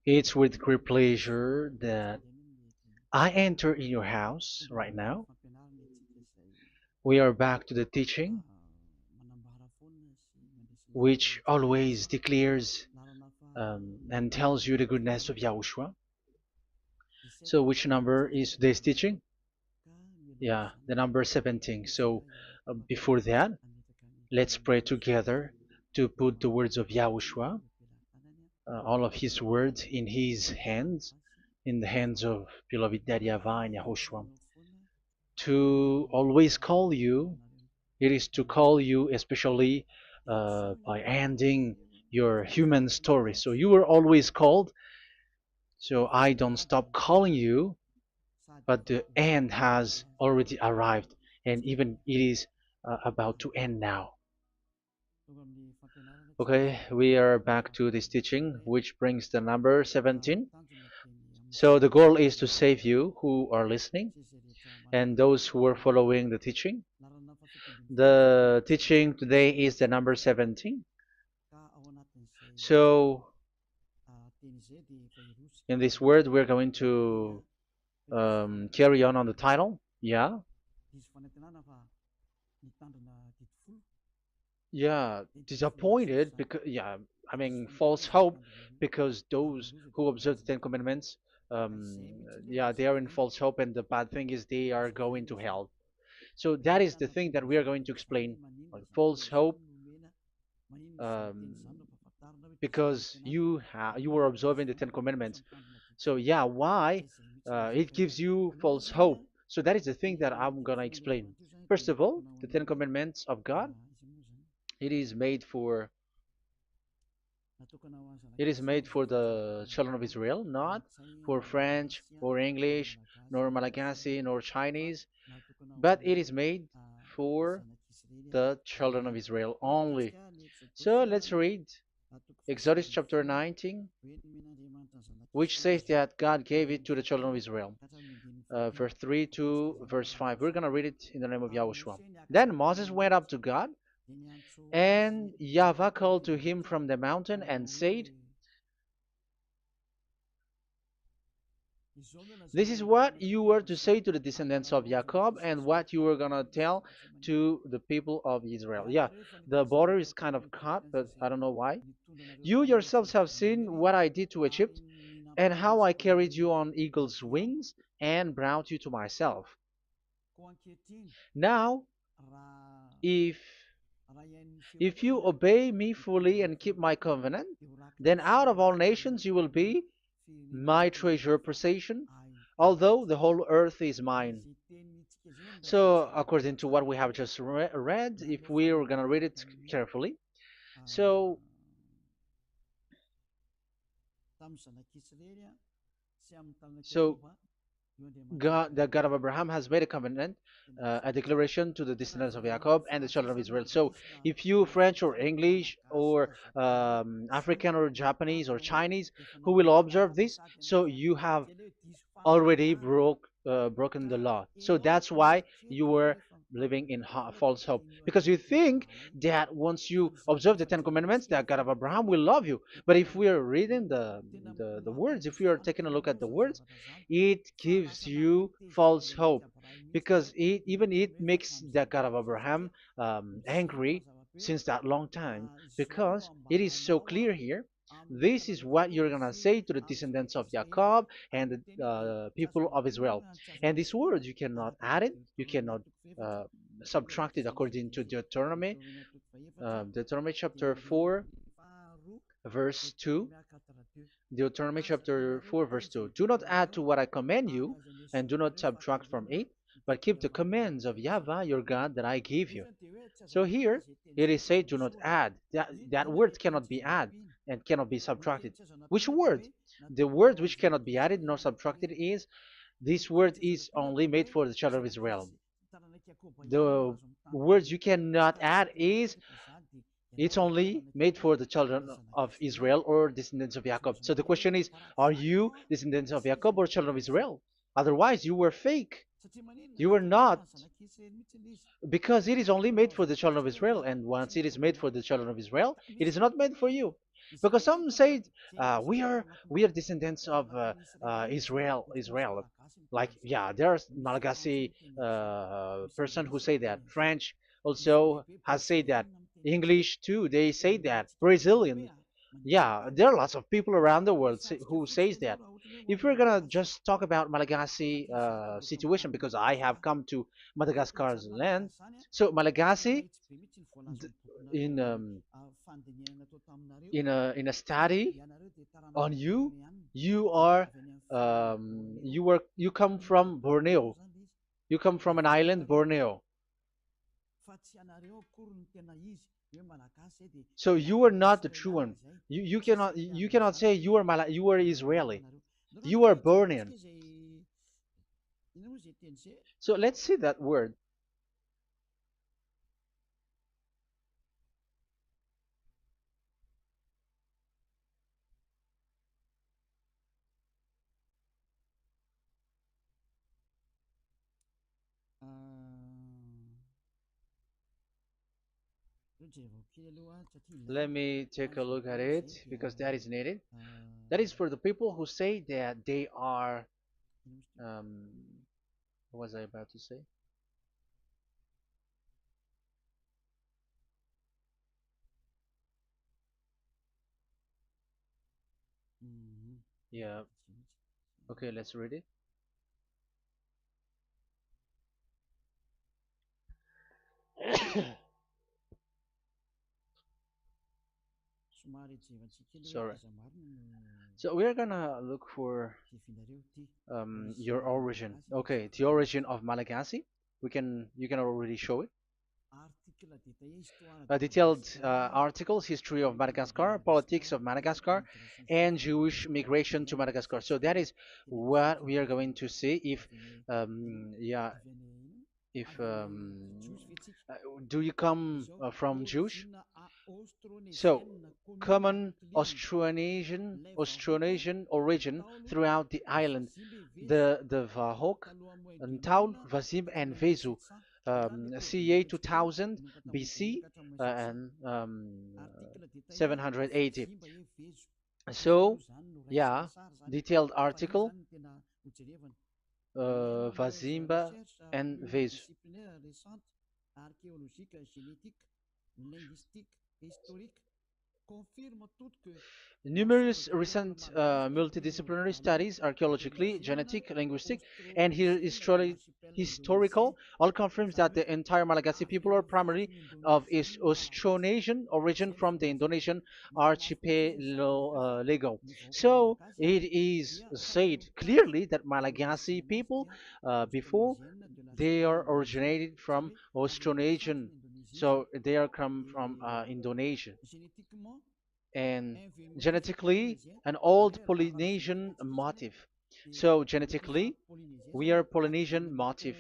It's with great pleasure that I enter in your house right now. We are back to the teaching, which always declares and tells you the goodness of Yahushua. So, which number is today's teaching? Yeah, the number 17. So, before that, let's pray together to put the words of Yahushua, all of his words in his hands, in the hands of beloved Daddy YAHVAH and YAHOSHUAH. To always call you, it is to call you especially by ending your human story. So you were always called, so I don't stop calling you, but the end has already arrived, and even it is about to end now. Okay, we are back to this teaching, which brings the number 17. So the goal is to save you who are listening and those who are following the teaching. The teaching today is the number 17. So in this word, we're going to carry on the title. Yeah. Yeah, disappointed because I mean false hope because those who observe the Ten Commandments, yeah, they are in false hope, and the bad thing is they are going to hell. So that is the thing that we are going to explain, like false hope, um, because you were observing the Ten Commandments. So yeah, why it gives you false hope? So that is the thing that I'm gonna explain. First of all, the Ten Commandments of God, it is made for It is made for the children of Israel, not for French or English, nor Malagasy, nor Chinese, but it is made for the children of Israel only. So let's read Exodus chapter 19, which says that God gave it to the children of Israel. Verse 3 to verse 5. We're going to read it in the name of Yahushua. Then Moses went up to God, and YAHVAH called to him from the mountain and said, "This is what you were to say to the descendants of Jacob and what you were going to tell to the people of Israel." Yeah, the border is kind of cut, but I don't know why. "You yourselves have seen what I did to Egypt and how I carried you on eagle's wings and brought you to myself. Now, if if you obey me fully and keep my covenant, then out of all nations you will be my treasure possession, although the whole earth is mine." So, according to what we have just read, if we're going to read it carefully, so so God, the God of Abraham, has made a covenant, a declaration to the descendants of Jacob and the children of Israel. So, if you French or English or African or Japanese or Chinese who will observe this, so you have already broken the law. So that's why you were living in false hope, because you think that once you observe the Ten Commandments, that God of Abraham will love you. But if we are reading the words, if we are taking a look at the words, it gives you false hope, because it makes the God of Abraham angry since that long time, because it is so clear here. This is what you're gonna say to the descendants of Jacob and the people of Israel. And this word, you cannot add it, you cannot uh, subtract it, according to Deuteronomy, Deuteronomy chapter 4, verse 2. Deuteronomy chapter 4, verse 2. "Do not add to what I command you, and do not subtract from it, but keep the commands of YAHVAH your God that I give you." So here it is said, "Do not add." That word cannot be added and cannot be subtracted. Which word? The word which cannot be added nor subtracted is, this word is only made for the children of Israel. The words you cannot add is, it's only made for the children of Israel or descendants of Jacob. So the question is, are you descendants of Jacob or children of Israel? Otherwise, you were fake. You were not, because it is only made for the children of Israel. And once it is made for the children of Israel, it is not made for you. because some say we are descendants of Israel. Like, yeah, there's Malagasy person who say that. French also has said that. English too, they say that. Brazilian, yeah, there are lots of people around the world who says that. If we're gonna just talk about Malagasy situation, because I have come to Madagascar's land, so Malagasy, d- in in a study on you, you are you come from Borneo. You come from an island, Borneo. So you are not the true one. You cannot say you are Israeli. You are born in. So let's see that word. Let me take a look at it because that is needed. That is for the people who say that they are. Um, what was I about to say? Yeah. Okay, let's read it. Sorry. So we're gonna look for your origin. Okay, the origin of Malagasy. You can already show it. Detailed articles, history of Madagascar, politics of Madagascar, and Jewish migration to Madagascar. So that is what we are going to see. Yeah, if uh, do you come from Jewish? So, common Austronesian origin throughout the island, the Vahok, Ntaul, Vazim, and Vezu, CA 2000 BC and 780. So, yeah, detailed article, Vazimba and Vezu. Numerous recent multidisciplinary studies, archaeologically, genetic, linguistic, and historical, all confirms that the entire Malagasy people are primarily of Austronesian origin from the Indonesian archipelago. So it is said clearly that Malagasy people, before, they are originated from Austronesian, so they are come from Indonesia, and genetically an old Polynesian motif. So genetically, we are Polynesian motif,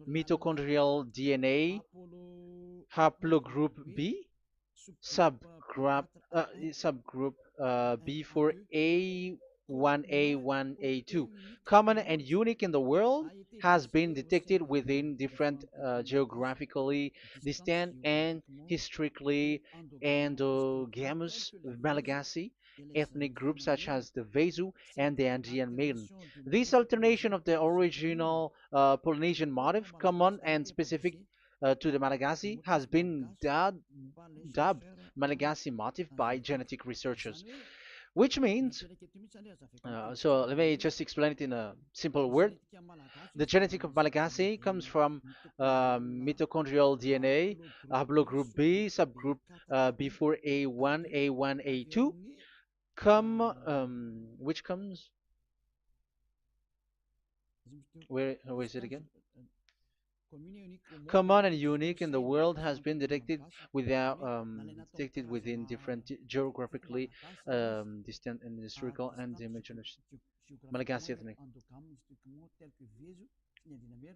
mitochondrial DNA, haplogroup B, subgroup subgroup B for A1A1A2, common and unique in the world, has been detected within different geographically distant and historically endogamous Malagasy ethnic groups such as the Vezu and the Andean Maiden. This alternation of the original Polynesian motif, common and specific to the Malagasy, has been dubbed Malagasy motif by genetic researchers, which means, so let me just explain it in a simple word. The genetic of Malagasy comes from mitochondrial DNA, haplogroup B, subgroup B4A1, A1, A2, which comes, where is it again? Common and unique in the world, has been detected within different geographically distant and historical and dimensional Malagasy ethnic,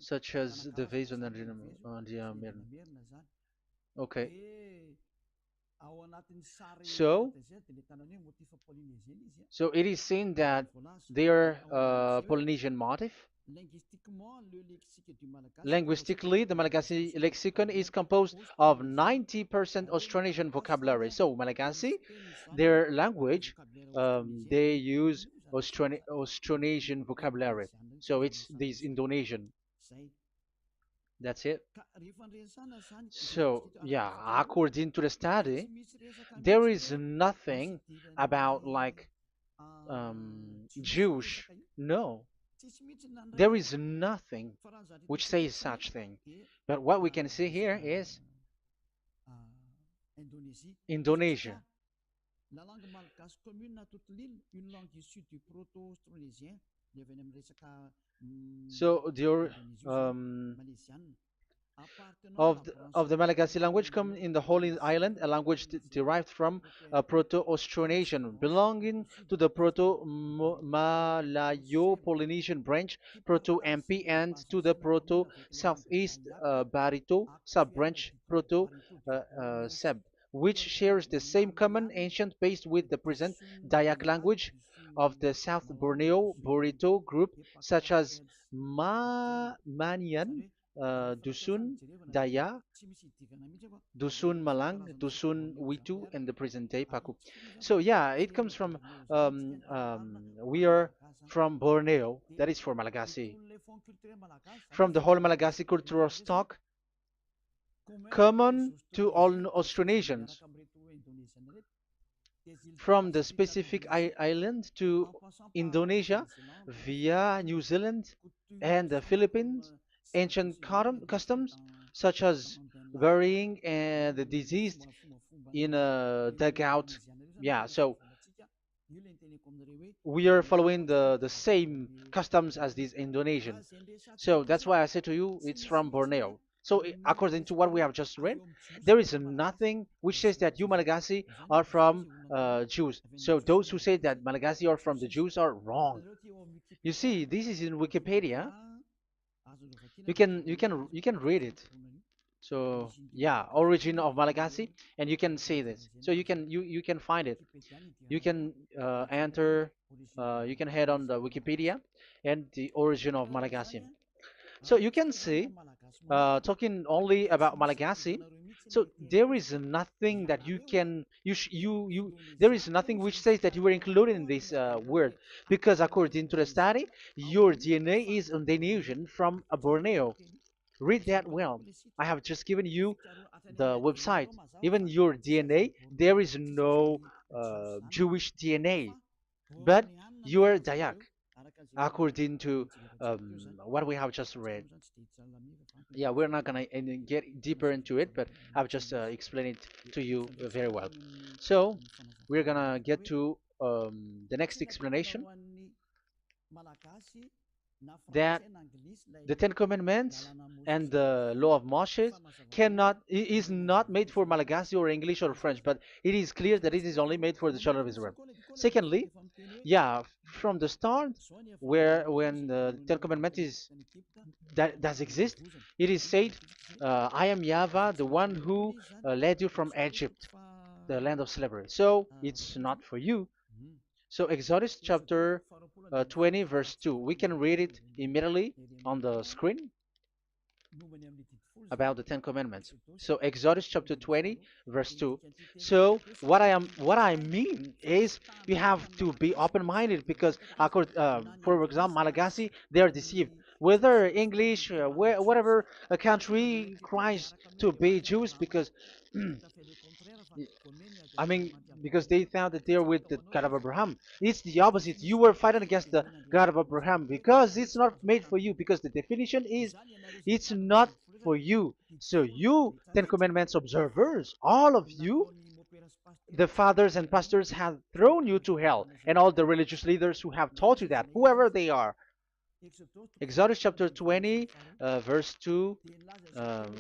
such as the Vezo and the Mirna. Okay, so so it is seen that they are Polynesian motif. Linguistically, the Malagasy lexicon is composed of 90% Austronesian vocabulary. So Malagasy, their language, they use Austronesian vocabulary. So it's this Indonesian. That's it. So yeah, according to the study, there is nothing about like Jewish. No, there is nothing which says such thing. But what we can see here is Indonesia. So um, of the Malagasy language come in the Holy Island, a language derived from Proto-Austronesian, belonging to the Proto-Malayo-Polynesian branch, Proto-MP, and to the Proto-Southeast Barito sub-branch, Proto-Seb, which shares the same common ancient base with the present Dayak language of the South Borneo Burrito group, such as Manian, Dusun, Daya, Dusun Malang, Dusun Witu, and the present day Paku. So yeah, it comes from we are from Borneo, that is for Malagasy. From the whole Malagasy cultural stock, common to all Austronesians, from the specific island to Indonesia via New Zealand and the Philippines, ancient customs such as burying and the deceased in a dugout. Yeah, so we are following the same customs as these Indonesian. So that's why I said to you it's from Borneo. So according to what we have just read, there is nothing which says that you Malagasy are from Jews. So those who say that Malagasy are from the Jews are wrong. You see, this is in Wikipedia. You can read it. So yeah, origin of Malagasy, and you can see this. So you can find it. You can enter. You can head on the Wikipedia and the origin of Malagasy. So you can see, talking only about Malagasy. So there is nothing that you can you there is nothing which says that you were included in this word, because according to the study, your DNA is Indonesian from Borneo. Read that well. I have just given you the website. Even your DNA, there is no Jewish DNA, but you are Dayak, according to what we have just read. Yeah, we're not gonna get deeper into it, but I've just explained it to you very well. So we're gonna get to the next explanation, that the Ten Commandments and the Law of Moshe is not made for Malagasy or English or French, but it is clear that it is only made for the children of Israel. Secondly, yeah, from the start, where when the Ten Commandments that does exist, it is said, "I am YAHVAH, the one who led you from Egypt, the land of slavery." So it's not for you. So Exodus chapter 20 verse 2. We can read it immediately on the screen about the Ten Commandments. So Exodus chapter 20 verse 2. So what I mean is you have to be open-minded, because for example Malagasy, they are deceived. Whether English, whatever a country cries to be Jews, because I mean, because they found that they're with the God of Abraham. It's the opposite. You were fighting against the God of Abraham, because it's not made for you. Because the definition is, it's not for you. So you, Ten Commandments observers, all of you, the fathers and pastors have thrown you to hell, and all the religious leaders who have taught you that, whoever they are. Exodus chapter 20, verse 2. Um,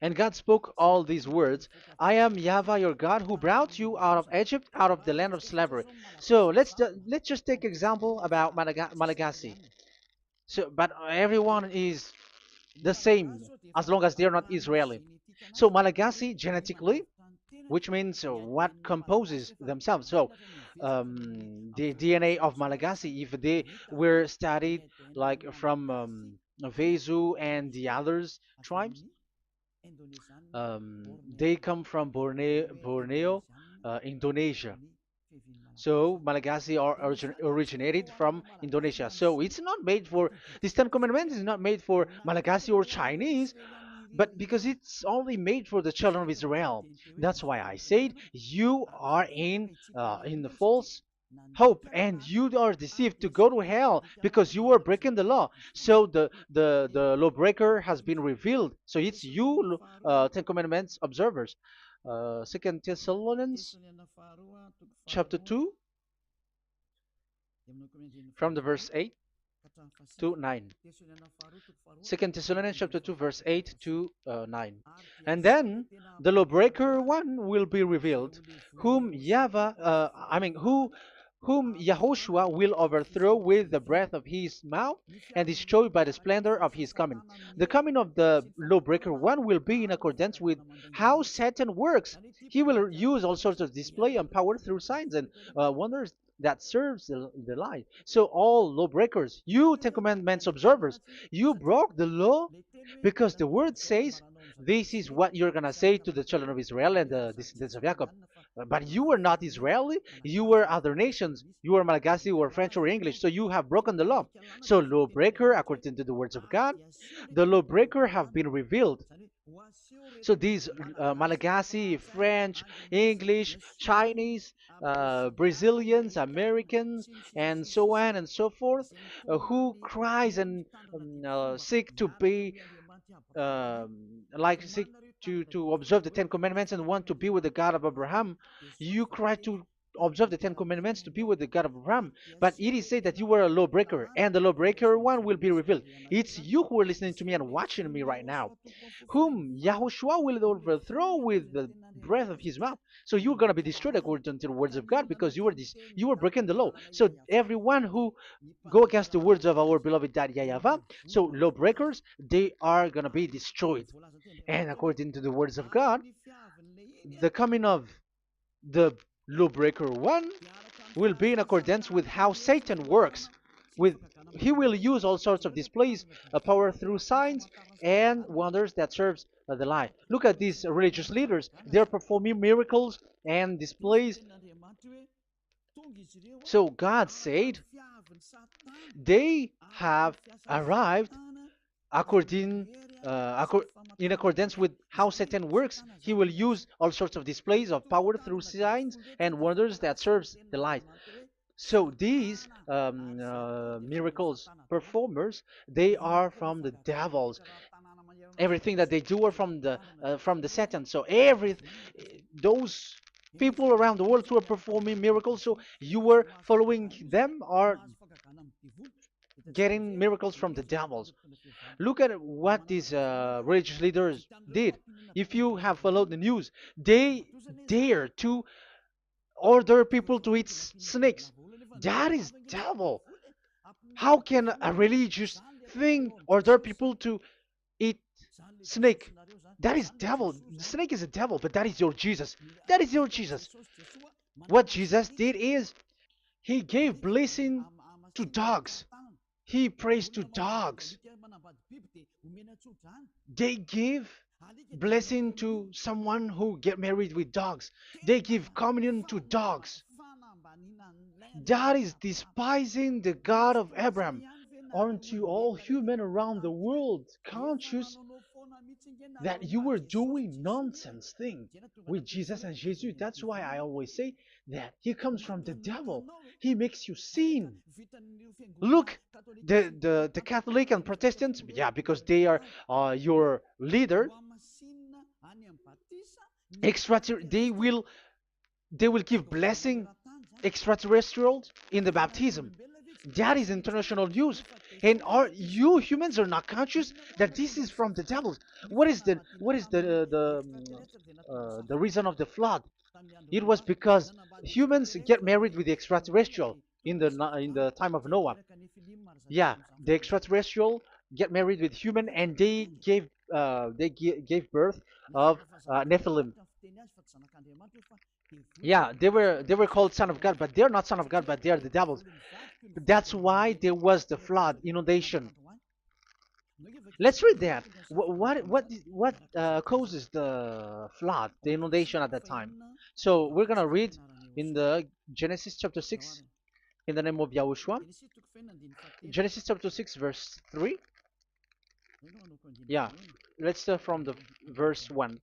And God spoke all these words: "I am YAHVAH your God, who brought you out of Egypt, out of the land of slavery." So let's just take example about Malagasy. So, but everyone is the same as long as they're not Israeli. So Malagasy genetically, which means what composes themselves. So the DNA of Malagasy, if they were studied like from Vezu and the others tribes, they come from Borneo, Indonesia. So Malagasy originated from Indonesia. So it's not made for this Ten Commandments is not made for Malagasy or Chinese, but because it's only made for the children of Israel. That's why I said you are in the false hope and you are deceived to go to hell because you are breaking the law. So the lawbreaker has been revealed. So it's you, Ten Commandments observers. Second Thessalonians chapter 2 from the verse 8 to 9. Second Thessalonians chapter 2 verse 8 to 9. And then the lawbreaker one will be revealed, whom whom Yahushua will overthrow with the breath of his mouth and destroy by the splendor of his coming. The coming of the lawbreaker one will be in accordance with how Satan works. He will use all sorts of display and power through signs and wonders that serves the lie. So all lawbreakers, you Ten Commandments observers, you broke the law because the word says this is what you're gonna say to the children of Israel and the descendants of Jacob. But you were not Israeli, you were other nations, you were Malagasy or French or English, so you have broken the law. So lawbreaker, according to the words of God, the lawbreaker have been revealed. So these Malagasy, French, English, Chinese, Brazilians, Americans, and so on and so forth, who cries and seek to be like seek to observe the Ten Commandments and want to be with the God of Abraham. You cry to observe the Ten Commandments to be with the God of Abraham, but it is said that you were a lawbreaker, and the lawbreaker one will be revealed. It's you who are listening to me and watching me right now, whom Yahushua will overthrow with the breath of his mouth. So you're going to be destroyed according to the words of God because you were breaking the law. So everyone who go against the words of our beloved Daddy YAHVAH, so lawbreakers, they are going to be destroyed. And according to the words of God, the coming of the lawbreaker one will be in accordance with how Satan works. With he will use all sorts of displays, power through signs and wonders that serves the lie. Look at these religious leaders; they're performing miracles and displays. So God said they have arrived according in accordance with how Satan works. He will use all sorts of displays of power through signs and wonders that serves the light. So these miracles performers, they are from the devils. Everything that they do are from the Satan. So every those people around the world who are performing miracles, so you were following them, are getting miracles from the devils. Look at what these religious leaders did. If you have followed the news, they dare to order people to eat snakes. That is devil. How can a religious thing order people to eat snake? That is devil. The snake is a devil, but that is your Jesus. That is your Jesus. What Jesus did is he gave blessing to dogs. He prays to dogs. They give blessing to someone who get married with dogs. They give communion to dogs. That is despising the God of Abraham. Aren't you all human around the world conscious that you were doing nonsense thing with Jesus and Jesus? That's why I always say that he comes from the devil. He makes you sin. Look, the Catholic and Protestants, yeah, because they are your leader. They will give blessing extraterrestrials in the baptism. That is international news, and you humans are not conscious that this is from the devil. What is the reason of the flood? It was because humans get married with the extraterrestrial in the time of Noah. Yeah, the extraterrestrial get married with human, and they gave birth of Nephilim. Yeah, they were called son of God, but they're not son of God, but they are the devils. That's why there was the flood, inundation. Let's read that. What causes the flood, the inundation at that time? So we're gonna read in the Genesis chapter 6 in the name of Yahushua. Genesis chapter 6 verse 3. Yeah, let's start from the verse 1.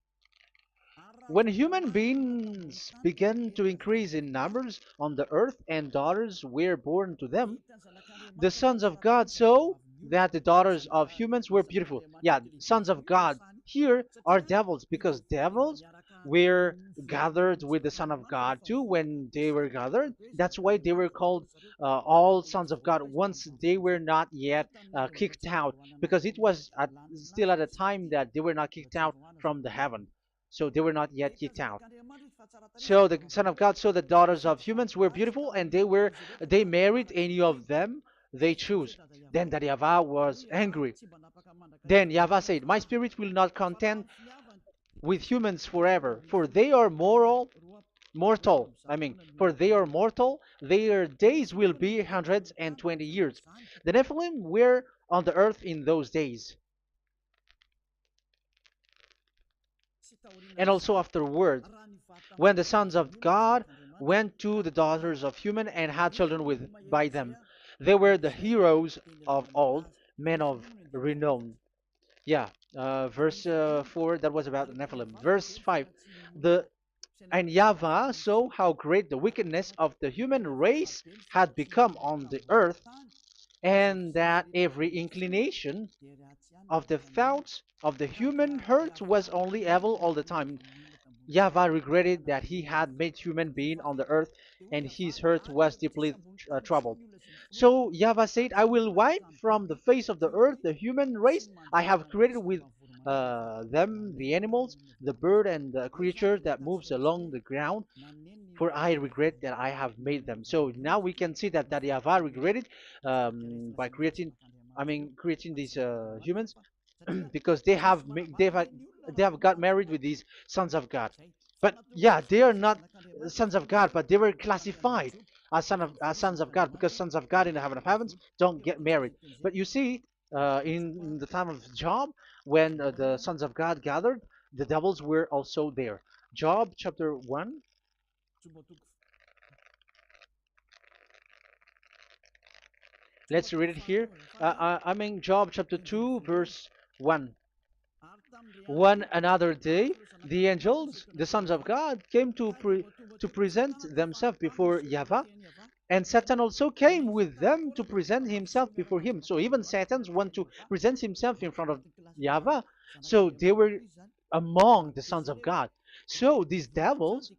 When human beings began to increase in numbers on the earth and daughters were born to them, the sons of God saw that the daughters of humans were beautiful. Yeah, sons of God here are devils because devils were gathered with the Son of God too when they were gathered. That's why they were called all sons of God once they were not yet kicked out because it was still at a time that they were not kicked out from the heaven. So they were not yet kicked out. So the Son of God saw the daughters of humans were beautiful, and they married any of them they choose. Then that YAHVAH was angry. Then YAHVAH said, "My spirit will not contend with humans forever, for they are mortal. For they are mortal. Their days will be 120 years. The Nephilim were on the earth in those days, and also afterward, when the sons of God went to the daughters of human and had children with by them. They were the heroes of old, men of renown." Yeah, verse 4, that was about the Nephilim. Verse 5, the and YAHVAH saw how great the wickedness of the human race had become on the earth, and that every inclination of the thoughts of the human heart was only evil all the time. YAHVAH regretted that he had made human being on the earth, and his heart was deeply troubled. So YAHVAH said, "I will wipe from the face of the earth the human race I have created with them, the animals, the bird, and the creature that moves along the ground, for I regret that I have made them." So now we can see that YAHVAH regretted by creating these humans because they have got married with these sons of God. But yeah, they are not sons of God, but they were classified as sons of God because sons of God in the heaven of heavens don't get married. But you see, in the time of Job, when the sons of God gathered, the devils were also there. Job chapter 1. Let's read it here. Job chapter 2, verse 1. One another day, the angels, the sons of God, came to present themselves before YAHVAH, and Satan also came with them to present himself before him. So even Satan's want to present himself in front of YAHVAH. So they were among the sons of God. So these devils,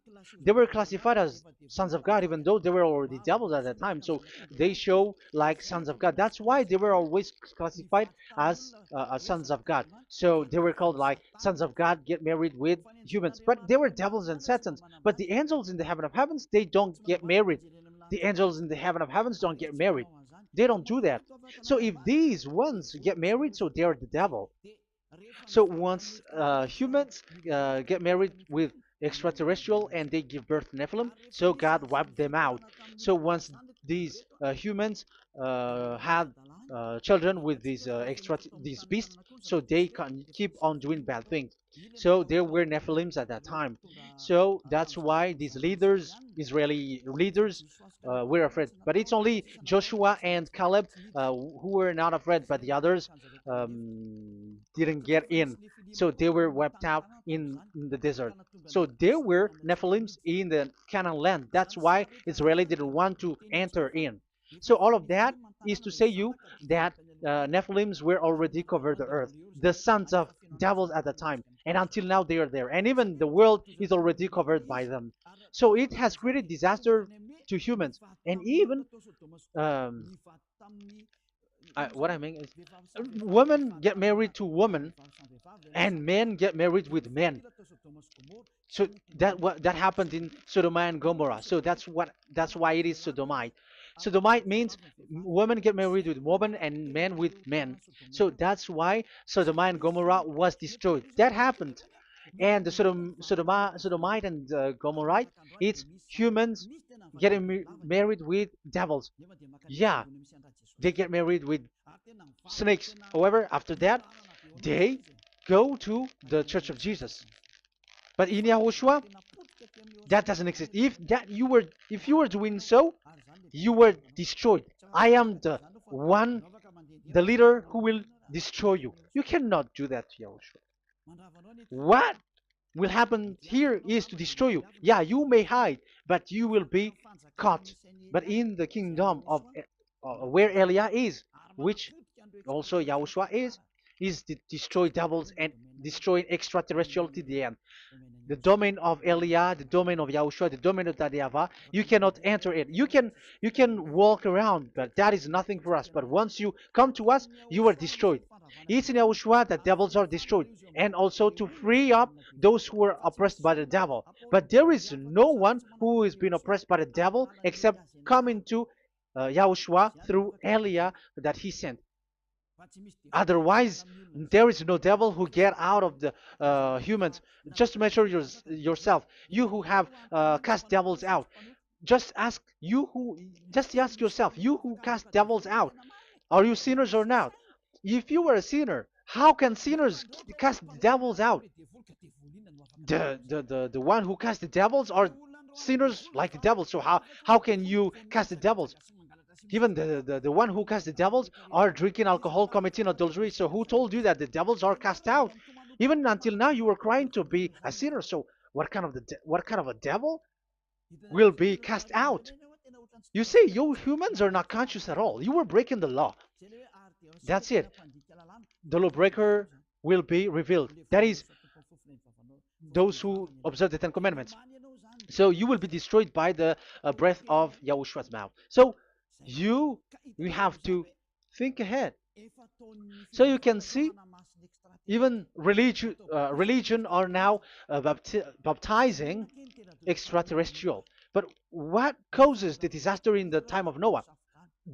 they were classified as sons of God, even though they were already devils at that time. So they show like sons of God. That's why they were always classified as sons of God. So they were called like sons of God get married with humans. But they were devils and satans. But the angels in the heaven of heavens, they don't get married. The angels in the heaven of heavens don't get married. They don't do that. So if these ones get married, so they're the devil. So once humans get married with extraterrestrial and they give birth to Nephilim, so God wiped them out. So once these humans had children with these beasts, so they can keep on doing bad things. So there were Nephilims at that time. So that's why these leaders, Israeli leaders, were afraid. But it's only Joshua and Caleb who were not afraid, but the others didn't get in. So they were wiped out in the desert. So there were Nephilims in the Canaan land. That's why Israeli didn't want to enter in. So all of that is to say you that Nephilims were already covered the earth, the sons of devils at the time, and until now they are there, and even the world is already covered by them. So it has created disaster to humans, and even what I mean is, women get married to women, and men get married with men. So that happened in Sodom and Gomorrah. So that's why it is Sodomite. Sodomite means women get married with women and men with men. So that's why Sodom and Gomorrah was destroyed. That happened. and the Sodomite and Gomorrite, it's humans getting married with devils. Yeah, they get married with snakes. However, after that, they go to the Church of Jesus. But in Yahushua, that doesn't exist. If you were doing so, you were destroyed. I am the one, the leader who will destroy you. You cannot do that to Yahushua. What will happen here is to destroy you. Yeah, you may hide, but you will be caught. But in the kingdom of where Elia is, which also Yahushua is to destroy devils and destroy extraterrestrial to the end. The domain of Elia, the domain of Yahushua, the domain of YAHVAH, you cannot enter it. You can walk around, but that is nothing for us. But once you come to us, you are destroyed. It's in Yahushua that devils are destroyed, and also to free up those who are oppressed by the devil. But there is no one who is being oppressed by the devil except coming to Yahushua through Elia that he sent. Otherwise, there is no devil who get out of the humans. Just measure yourself. You who have cast devils out. Just ask you who. Just ask yourself. You who cast devils out. Are you sinners or not? If you were a sinner, how can sinners cast devils out? The one who cast the devils are sinners like the devil. So how can you cast the devils? Even the one who cast the devils are drinking alcohol, committing adultery. So who told you that the devils are cast out? Even until now, you were crying to be a sinner. So what kind of a devil will be cast out? You see, you humans are not conscious at all. You were breaking the law. That's it. The lawbreaker will be revealed. That is, those who observe the Ten Commandments. So you will be destroyed by the breath of Yahushua's mouth. So you have to think ahead. So you can see, even religion are now baptizing extraterrestrial. But what causes the disaster in the time of Noah?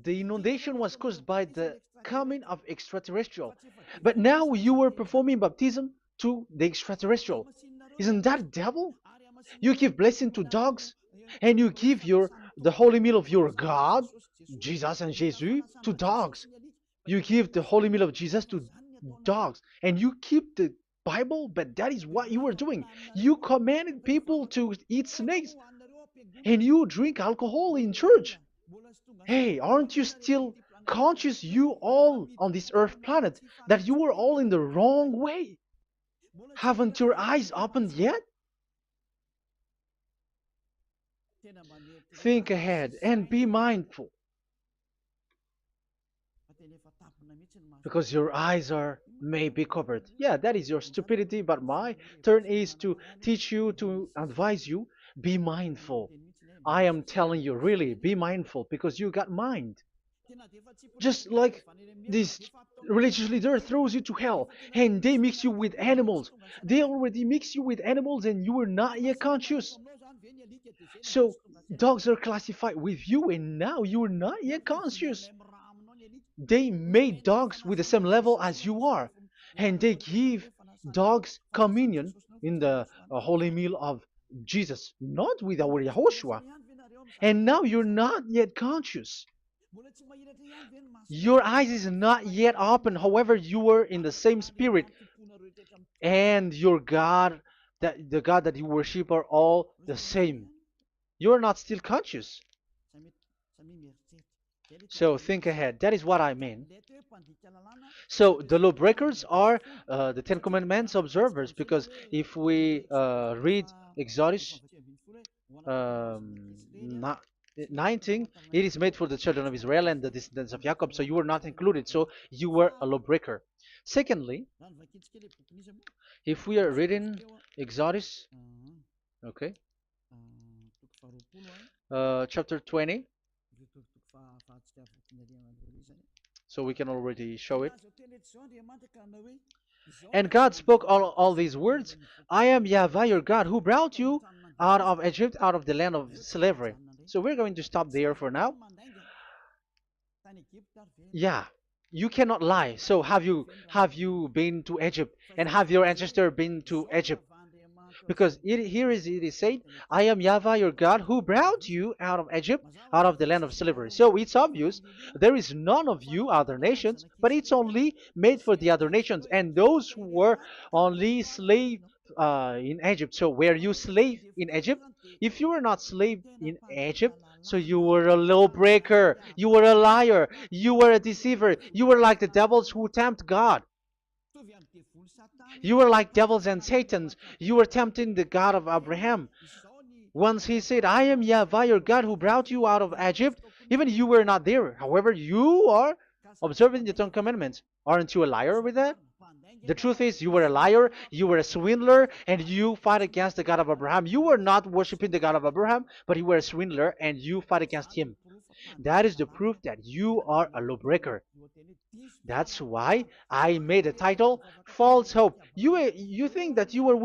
The inundation was caused by the coming of extraterrestrial. But now you are performing baptism to the extraterrestrial. Isn't that devil? You give blessing to dogs, and you give the holy meal of your God, Jesus and Jesus, to dogs. You give the holy meal of Jesus to dogs, and you keep the Bible, but that is what you were doing. You commanded people to eat snakes, and you drink alcohol in church. Hey, aren't you still conscious, you all on this earth planet, that you were all in the wrong way? Haven't your eyes opened yet? Think ahead and be mindful, because your eyes are may be covered. Yeah, that is your stupidity, but my turn is to teach you, to advise you. Be mindful. I am telling you, really, be mindful, because you got mind. Just like this religious leader throws you to hell and they mix you with animals. They already mix you with animals and you are not yet conscious. So dogs are classified with you and now you are not yet conscious. They made dogs with the same level as you are, and they give dogs communion in the holy meal of Jesus, not with our Yahushua. And now you're not yet conscious. Your eyes is not yet open. However, you are in the same spirit, and your God, that the God that you worship, are all the same. You are not still conscious. So think ahead. That is what I mean. So the lawbreakers are the Ten Commandments observers, because if we read Exodus um, 19, it is made for the children of Israel and the descendants of Jacob, so you were not included, so you were a lawbreaker. Secondly, if we are reading Exodus, okay, chapter 20, so we can already show it. And God spoke all these words: I am YAHVAH your God, who brought you out of Egypt, out of the land of slavery. So we're going to stop there for now. Yeah, you cannot lie. So have you been to Egypt, and have your ancestor been to Egypt? because it is said, I am Yahweh your God who brought you out of Egypt, out of the land of slavery. So it's obvious there is none of you other nations, but it's only made for the other nations and those who were only slave in Egypt. So were you slave in Egypt? If you were not slave in Egypt, so you were a lawbreaker, you were a liar, you were a deceiver, you were like the devils who tempt God. You were like devils and Satans. You were tempting the God of Abraham. Once he said, I am Yahweh, your God, who brought you out of Egypt, even you were not there. However, you are observing the Ten Commandments. Aren't you a liar with that? The truth is, you were a liar, you were a swindler, and you fight against the God of Abraham. You were not worshiping the God of Abraham, but you were a swindler, and you fight against him. That is the proof that you are a lawbreaker. That's why I made a title, False Hope. You think that you were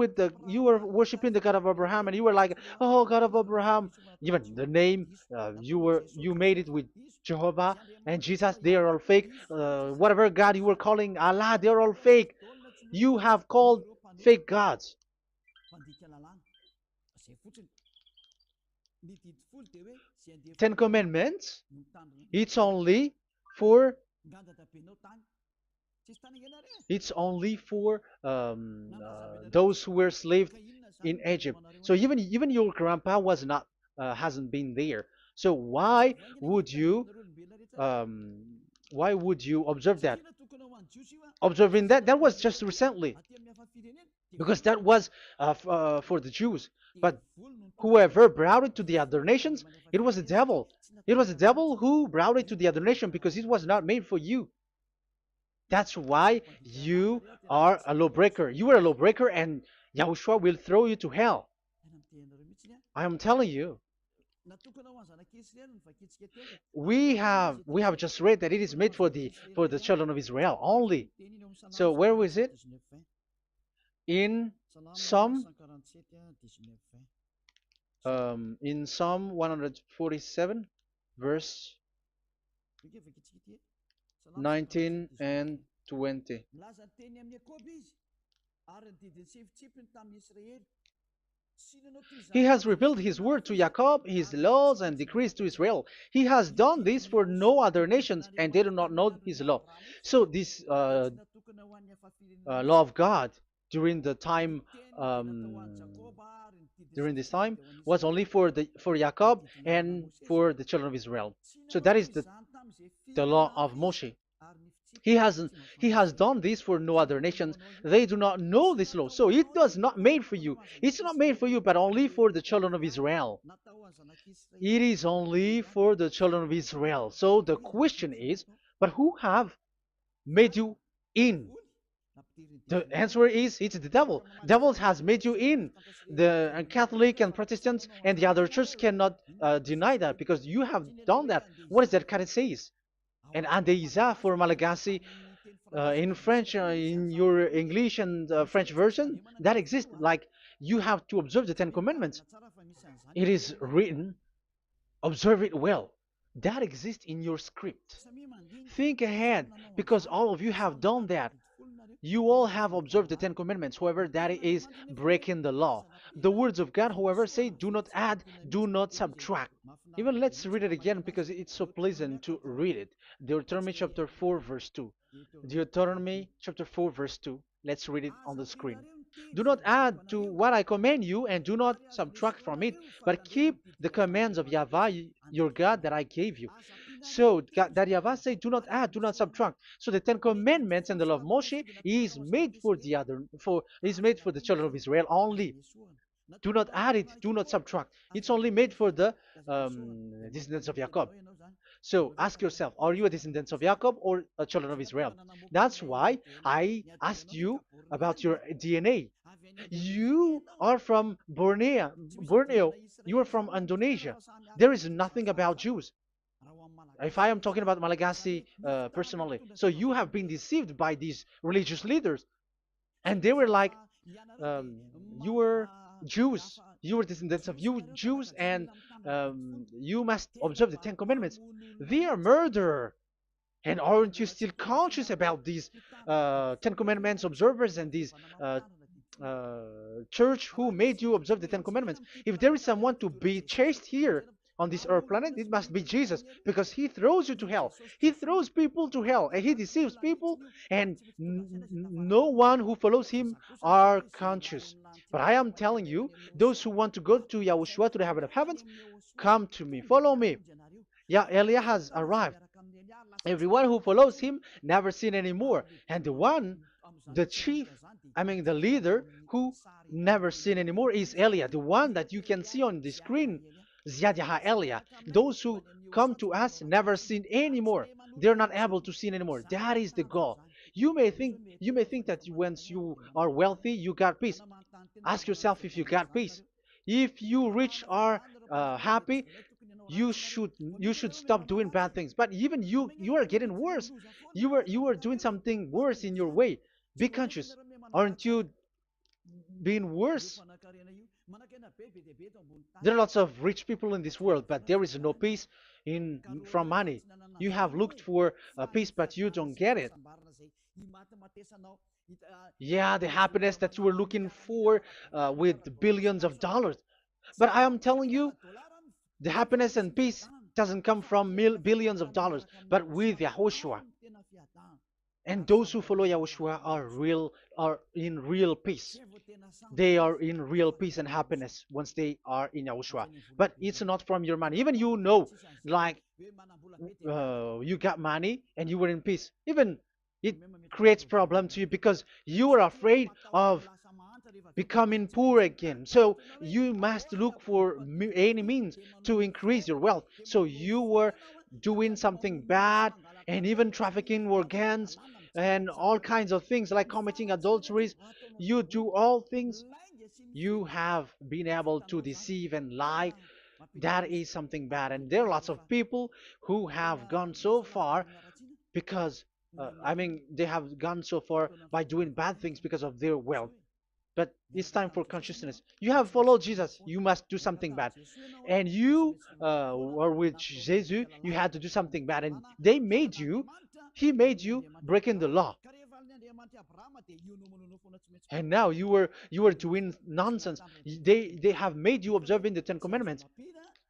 worshiping the God of Abraham, and you were like, oh, God of Abraham. Even the name, you made it with Jehovah and Jesus. They are all fake. Whatever God you were calling Allah, they are all fake. You have called fake gods. Ten Commandments. It's only for those who were slaves in Egypt. So even your grandpa was not hasn't been there. So um, why would you observe that? Observing that was just recently because that was for the Jews. But whoever brought it to the other nations, it was the devil. It was the devil who brought it to the other nation because it was not made for you. That's why you are a lawbreaker. You are a lawbreaker, and Yahushua will throw you to hell. I am telling you. We have just read that it is made for the children of Israel only. So where was it? In Psalm Psalm 147, verse 19 and 20. He has revealed his word to Jacob, his laws and decrees to Israel. He has done this for no other nations, and they do not know his law. So this law of God during the time during this time was only for Jacob and for the children of Israel. So that is the law of Moshe. He has done this for no other nations. They do not know this law. So it was not made for you. It's not made for you, but only for the children of Israel. It is only for the children of Israel. So the question is, but who have made you in? The answer is it's the devil. Devil has made you in. The Catholic and Protestants and the other churches cannot deny that because you have done that. What is that kind of says? And Andeiza for Malagasy in French, in your English and French version, that exists. Like you have to observe the Ten Commandments. It is written, observe it well. That exists in your script. Think ahead because all of you have done that. You all have observed the Ten Commandments, however, that is breaking the law. The words of God, however, say, do not add, do not subtract. Even let's read it again because it's so pleasant to read it. Deuteronomy chapter 4, verse 2. Deuteronomy chapter 4, verse 2. Let's read it on the screen. Do not add to what I command you, and do not subtract from it, but keep the commands of Yahweh, your God, that I gave you. So that Yahweh said, do not add, do not subtract. So the Ten Commandments and the law of Moshe is made for the children of Israel only. Do not add it, do not subtract. It's only made for the descendants of Jacob. So ask yourself, are you a descendant of Jacob or a children of Israel? That's why I asked you about your DNA. You are from Borneo. You are from Indonesia. There is nothing about Jews. If I am talking about Malagasy personally. So you have been deceived by these religious leaders. And they were like, you were Jews. You were descendants of you Jews, and you must observe the Ten Commandments. They are murderer. And aren't you still conscious about these Ten Commandments observers and these church who made you observe the Ten Commandments. If there is someone to be chased here on this earth planet, it must be Jesus, because he throws you to hell. He throws people to hell, and he deceives people, and no one who follows him are conscious. But I am telling you, those who want to go to Yahushua, to the heaven of heavens, come to me, follow me. Yeah, Eliah has arrived. Everyone who follows him never sin anymore. And the chief, I mean the leader who never sin anymore is Eliah, the one that you can see on the screen. Ziyadyaha Eliah. Those who come to us never sin anymore. They're not able to sin anymore. That is the goal. You may think that once you are wealthy, you got peace. Ask yourself if you got peace. If you rich are happy, you should stop doing bad things. But even you are getting worse. You are doing something worse in your way. Be conscious. Aren't you being worse? There are lots of rich people in this world, but there is no peace in from money. You have looked for peace, but you don't get it. Yeah, the happiness that you were looking for with billions of dollars. But I am telling you, the happiness and peace doesn't come from billions of dollars, but with Yahushua. And those who follow Yahushua are in real peace. They are in real peace and happiness once they are in Yahushua. But it's not from your money. Even like you got money and you were in peace. Even it creates problem to you because you are afraid of becoming poor again. So you must look for any means to increase your wealth. So you were doing something bad and even trafficking organs and all kinds of things like committing adulteries. You do all things. You have been able to deceive and lie. That is something bad. And there are lots of people who have gone so far because, they have gone so far by doing bad things because of their wealth. But it's time for consciousness. You have followed Jesus, you must do something bad. And you were with Jesus, you had to do something bad. And he made you breaking the law. And now you were doing nonsense. They have made you observing the Ten Commandments.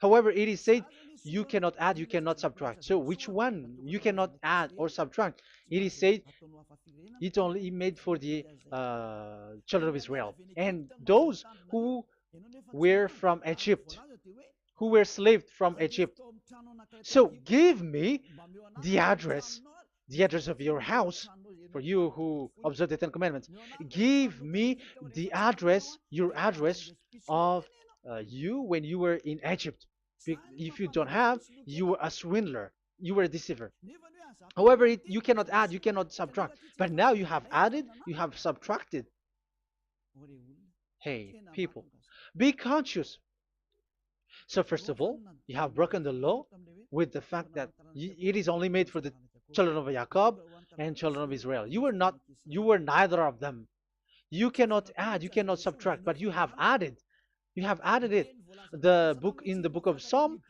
However, it is said you cannot add, you cannot subtract. So which one you cannot add or subtract? It is said it only made for the children of Israel and those who were from Egypt, who were slaved from Egypt. So give me the address, the address of your house, for you who observe the Ten Commandments. Give me the address, your address of you when you were in Egypt. If you don't have, you were a swindler, you were a deceiver. However, you cannot add, you cannot subtract. But now you have added, you have subtracted. Hey, people, be conscious. So first of all, you have broken the law with the fact that it is only made for the children of Jacob and children of Israel. You were neither of them. You cannot add, you cannot subtract, but you have added. You have added it. In the book of Psalm,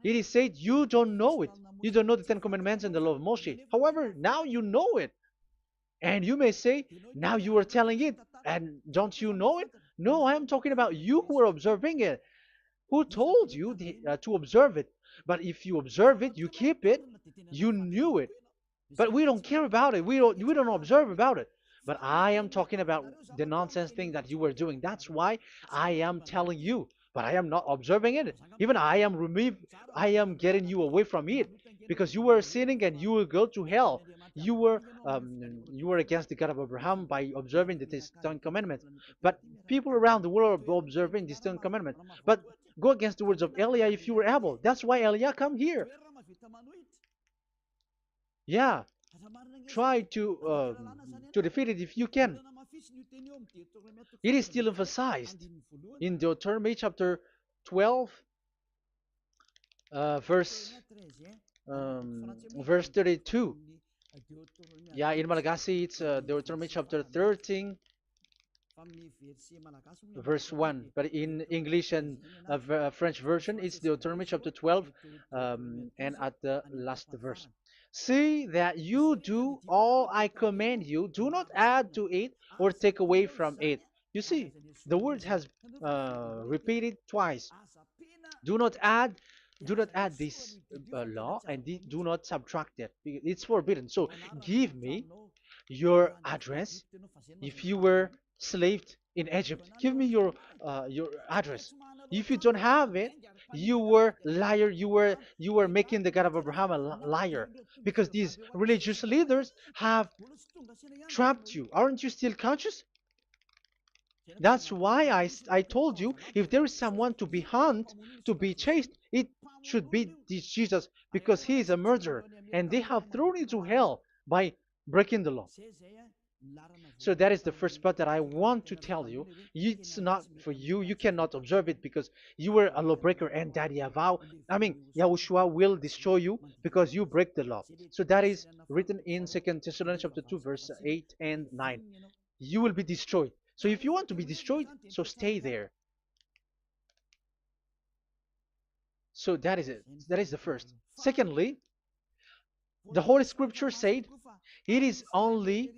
it is said you don't know it. You don't know the Ten Commandments and the law of Moshe. However, now you know it. And you may say, now you are telling it, and don't you know it? No, I am talking about you who are observing it. Who told you to observe it? But if you observe it, you keep it, you knew it. But we don't care about it. We don't observe about it. But I am talking about the nonsense thing that you were doing. That's why I am telling you. But I am not observing it. Even I am getting you away from it. Because you were sinning and you will go to hell. You were against the God of Abraham by observing the Ten Commandments. But people around the world are observing the Ten Commandments. But go against the words of Eliah if you were able. That's why Eliah come here. Yeah, try to defeat it if you can. It is still emphasized in Deuteronomy chapter 12, verse 32. Yeah, in Malagasy it's Deuteronomy chapter 13, verse 1. But in English and French version, it's Deuteronomy chapter 12, and at the last verse. See that you do all I command you. Do not add to it or take away from it. You see, the word has repeated twice. Do not add, do not add this law, and do not subtract it. It's forbidden. So give me your address. If you were slaved in Egypt, give me your address. If you don't have it, you were liar. You were making the God of Abraham a liar, because these religious leaders have trapped you. Aren't you still conscious? That's why I told you, if there is someone to be hunted, to be chased, it should be this Jesus, because he is a murderer and they have thrown into hell by breaking the law. So that is the first part that I want to tell you. It's not for you. You cannot observe it because you were a lawbreaker, and that Yahushua will destroy you because you break the law. So that is written in 2 Thessalonians chapter 2, verse 8 and 9. You will be destroyed. So if you want to be destroyed, so stay there. So that is it. That is the first. Secondly, the Holy Scripture said it is only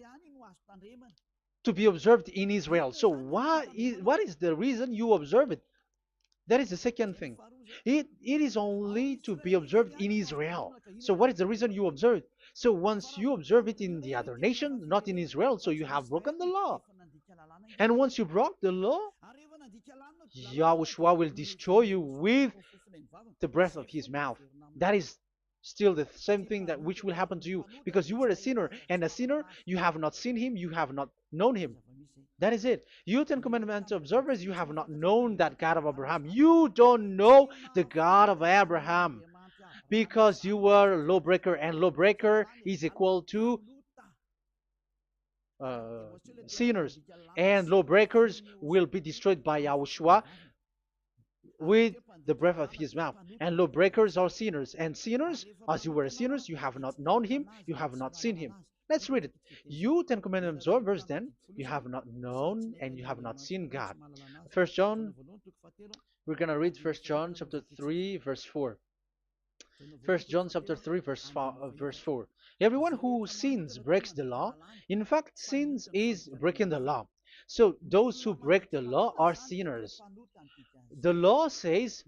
to be observed in Israel. So what is the reason you observe it? That is the second thing. It is only to be observed in Israel. So what is the reason you observe it? So once you observe it in the other nation, not in Israel, so you have broken the law. And once you broke the law, Yahushua will destroy you with the breath of his mouth. That is still the same thing that which will happen to you, because you were a sinner, and a sinner, you have not seen him, you have not known him. That is it. You Ten Commandments observers, you have not known that God of Abraham. You don't know the God of Abraham because you were a lawbreaker, and lawbreaker is equal to sinners, and lawbreakers will be destroyed by Yahushua with the breath of his mouth. And lawbreakers are sinners, and sinners, as you were sinners, you have not known him, you have not seen him. Let's read it. You Ten Commandments observers, then, you have not known and you have not seen God. First John, we're going to read First John chapter 3, verse 4. First John chapter 3, verse 4. Everyone who sins breaks the law. In fact, sins is breaking the law. So those who break the law are sinners. The law says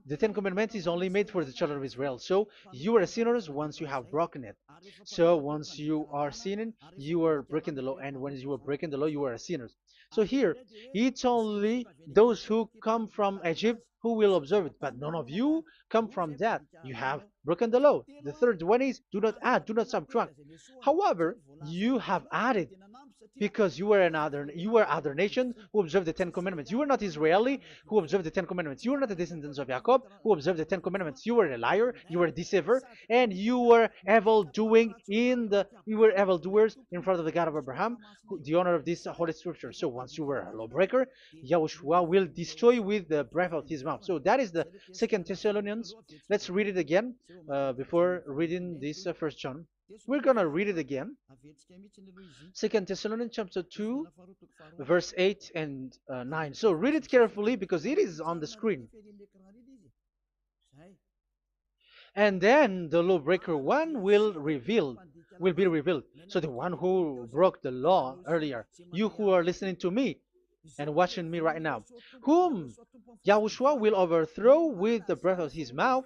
the Ten Commandments is only made for the children of Israel. So you are sinners once you have broken it. So once you are sinning, you are breaking the law. And when you are breaking the law, you are a sinner. So here, it's only those who come from Egypt who will observe it. But none of you come from that. You have broken the law. The third one is do not add, do not subtract. However, you have added, because you were other nations who observed the Ten Commandments. You were not Israeli who observed the Ten Commandments. You were not the descendants of Jacob who observed the Ten Commandments. You were a liar, you were a deceiver, and you were evildoers in front of the God of Abraham, the honor of this Holy Scripture. So once you were a lawbreaker, Yahushua will destroy with the breath of his mouth. So that is the Second Thessalonians. Let's read it again before reading this First John. We're going to read it again. 2 Thessalonians chapter 2, verse 8 and 9. So read it carefully because it is on the screen. And then the lawbreaker one will be revealed. So the one who broke the law earlier, you who are listening to me and watching me right now, whom Yahushua will overthrow with the breath of his mouth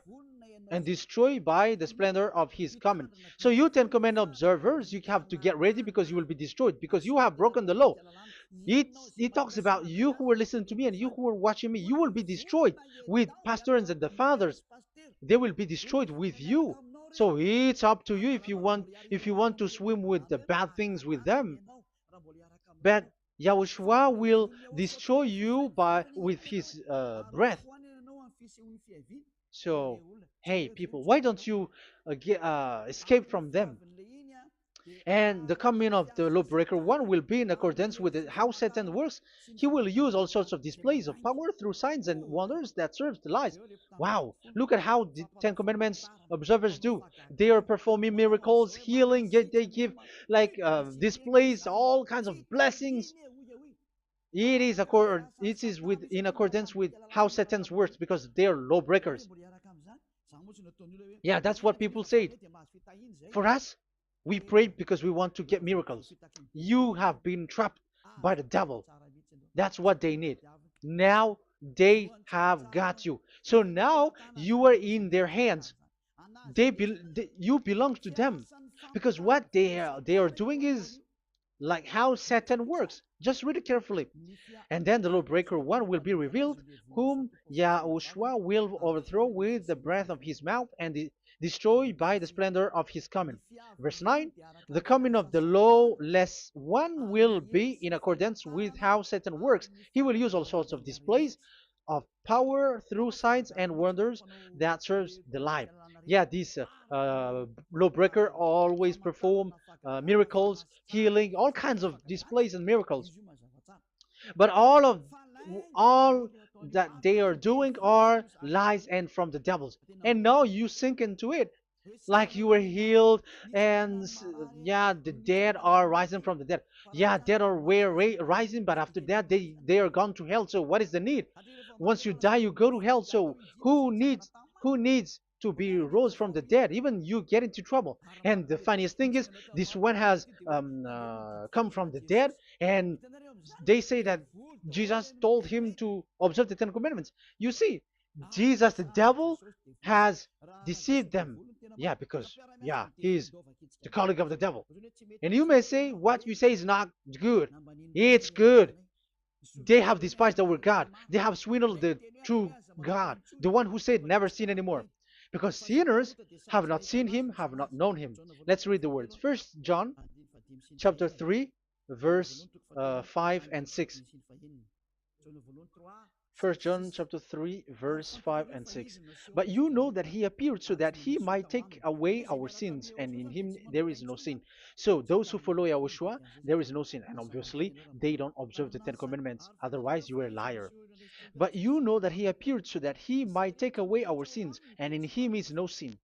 and destroy by the splendor of his coming. So you Ten Commandment observers, you have to get ready because you will be destroyed, because you have broken the law. It talks about you who are listening to me and you who are watching me. You will be destroyed with pastors and the fathers. They will be destroyed with you. So it's up to you if you want to swim with the bad things with them. But Yahushua will destroy you with his breath. So, hey people, why don't you escape from them? And the coming of the lawbreaker one will be in accordance with how Satan works. He will use all sorts of displays of power through signs and wonders that serve the lies. Wow, look at how the Ten Commandments observers do. They are performing miracles, healing, they give displays, all kinds of blessings. It is in accordance with how Satan works, because they are lawbreakers. Yeah, that's what people say. For us, we pray because we want to get miracles. You have been trapped by the devil. That's what they need. Now they have got you. So now you are in their hands. You belong to them, because what they are doing is like how Satan works. Just read it carefully. And then the lawbreaker one will be revealed, whom Yahushua will overthrow with the breath of his mouth and destroy by the splendor of his coming. Verse 9, the coming of the lawless one will be in accordance with how Satan works. He will use all sorts of displays of power through signs and wonders that serves the lie. Yeah, this lawbreaker always perform miracles, healing, all kinds of displays and miracles. But all that they are doing are lies and from the devils. And now you sink into it, like you were healed, and yeah, the dead are rising from the dead. Yeah, dead are rising, but after that they are gone to hell. So what is the need? Once you die, you go to hell. So who needs to be rose from the dead? Even you get into trouble. And the funniest thing is, this one has come from the dead, and they say that Jesus told him to observe the Ten Commandments. You see, Jesus, the devil, has deceived them. Yeah, because yeah, he's the colleague of the devil. And you may say what you say is not good. It's good. They have despised our God. They have swindled the true God, the one who said never sin anymore. Because sinners have not seen him, have not known him. Let's read the words. First John chapter 3, verse 5 and 6. First John chapter 3, verse 5 and 6. But you know that he appeared so that he might take away our sins, and in him there is no sin. So those who follow Yahushua, there is no sin. And obviously, they don't observe the Ten Commandments. Otherwise, you are a liar. But you know that he appeared so that he might take away our sins, and in him is no sin.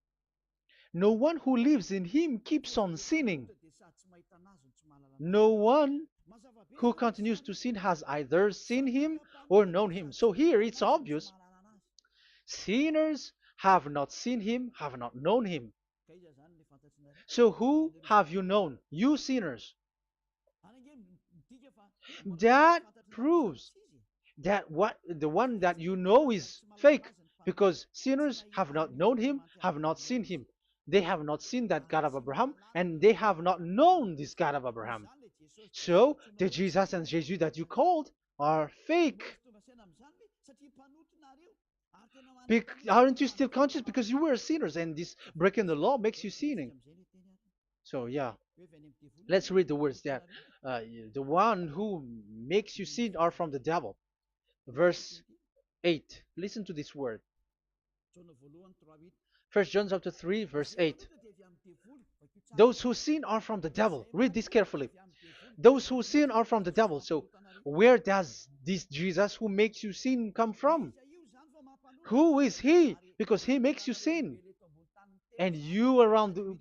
No one who lives in him keeps on sinning. No one who continues to sin has either seen him or known him. So here it's obvious. Sinners have not seen him, have not known him. So who have you known? You sinners. That proves that what the one that you know is fake, because sinners have not known him, have not seen him. They have not seen that God of Abraham, and they have not known this God of Abraham. So the Jesus and Jesus that you called are fake. Aren't you still conscious? Because you were sinners, and this breaking the law makes you sinning. So yeah, let's read the words that the one who makes you sin are from the devil. Verse 8. Listen to this word. First John chapter 3, verse 8. Those who sin are from the devil. Read this carefully. Those who sin are from the devil. So where does this Jesus who makes you sin come from? Who is he? Because he makes you sin. And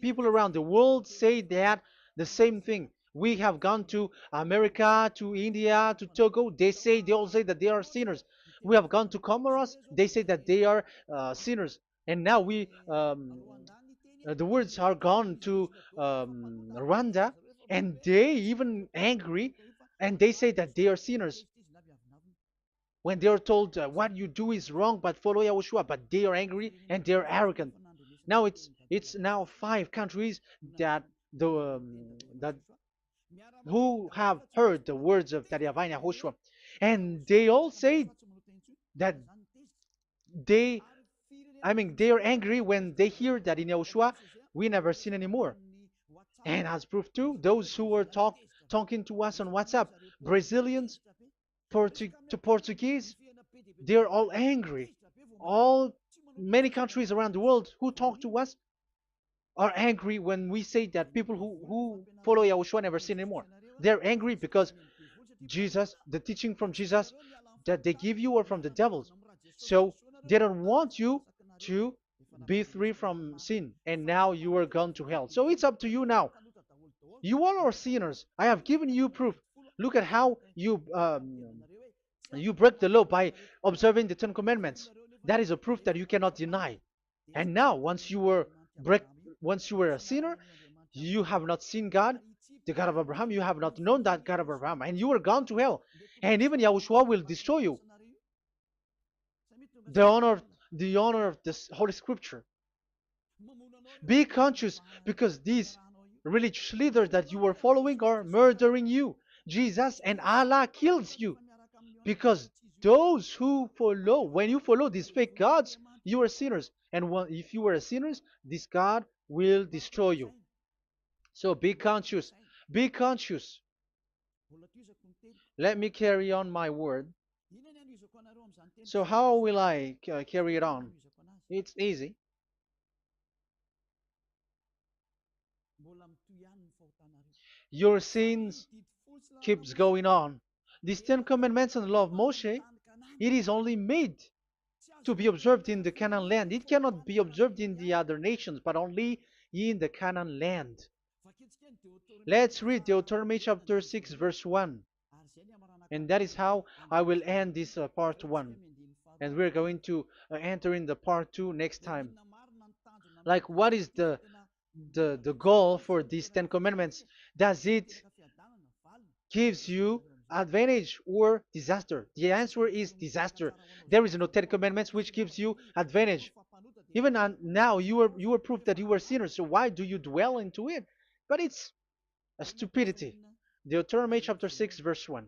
people around the world say that the same thing. We have gone to America, to India, to Togo. They all say that they are sinners. We have gone to Comoros. They say that they are sinners. And now the words are gone to Rwanda, and they even angry, and they say that they are sinners when they are told what you do is wrong, but follow Yahushua. But they are angry and they are arrogant. Now it's now 5 countries that that who have heard the words of YAHVAH and YAHOSHUAH, and they all say that they they are angry when they hear that in Yahushua we never sin anymore. And as proof too, those who were talking to us on WhatsApp, Brazilians, Portuguese, they're all angry. All Many countries around the world who talk to us are angry when we say that people who follow Yahushua never sin anymore. They're angry because Jesus, the teaching from Jesus that they give you are from the devils. So they don't want you to be free from sin, and now you are gone to hell. So it's up to you now. You all are sinners. I have given you proof. Look at how you break the law by observing the Ten Commandments. That is a proof that you cannot deny. And now, once you were a sinner, you have not seen God, the God of Abraham. You have not known that God of Abraham, and you were gone to hell. and even Yahushua will destroy you. The honor of this Holy Scripture. Be conscious because these religious leaders that you are following are murdering you. Jesus and Allah kills you because those who follow, when you follow these fake gods, you are sinners. And if you are a sinners, this God will destroy you. So be conscious. Be conscious. Let me carry on my word. So how will I carry it on? It's easy. Your sins keeps going on. These Ten Commandments and the law of Moshe, it is only made to be observed in the Canaan land. It cannot be observed in the other nations, but only in the Canaan land. Let's read Deuteronomy chapter 6, verse 1. And that is how I will end this part 1. And we're going to enter in the part 2 next time. Like, what is the goal for these Ten Commandments? Does it gives you advantage or disaster? The answer is disaster. There is no Ten Commandments which gives you advantage. Even now, you are proof that you are sinners. So why do you dwell into it? But it's a stupidity. Deuteronomy chapter 6, verse 1.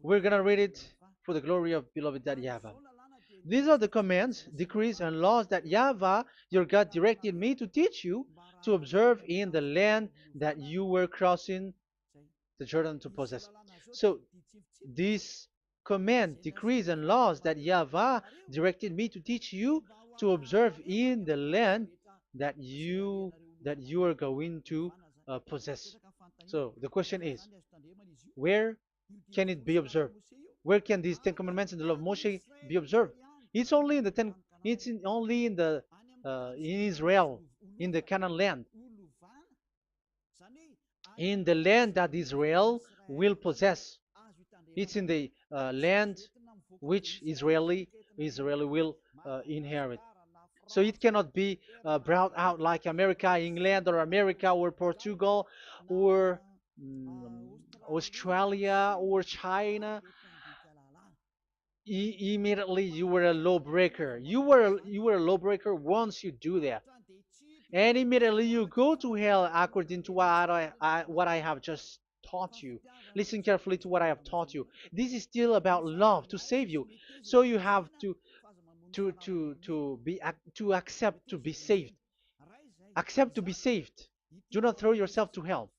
We're gonna read it for the glory of beloved Daddy Yahweh. These are the commands, decrees, and laws that Yahweh, your God, directed me to teach you to observe in the land that you were crossing the Jordan to possess. So, these command, decrees, and laws that Yahweh directed me to teach you to observe in the land that you are going to possess. So the question is, where can it be observed? Where can these Ten Commandments and the law of Moshe be observed? It's only in the ten. Only in the in Israel, in the Canaan land, in the land that Israel will possess. It's in the land which Israeli will inherit. So it cannot be brought out like America, England, or America, or Portugal, or Australia, or China. Immediately you were a lawbreaker. You were a lawbreaker once you do that, and immediately you go to hell according to what I have just taught you. Listen carefully to what I have taught you. This is still about love to save you. So you have to accept to be saved. Accept to be saved. Do not throw yourself to hell.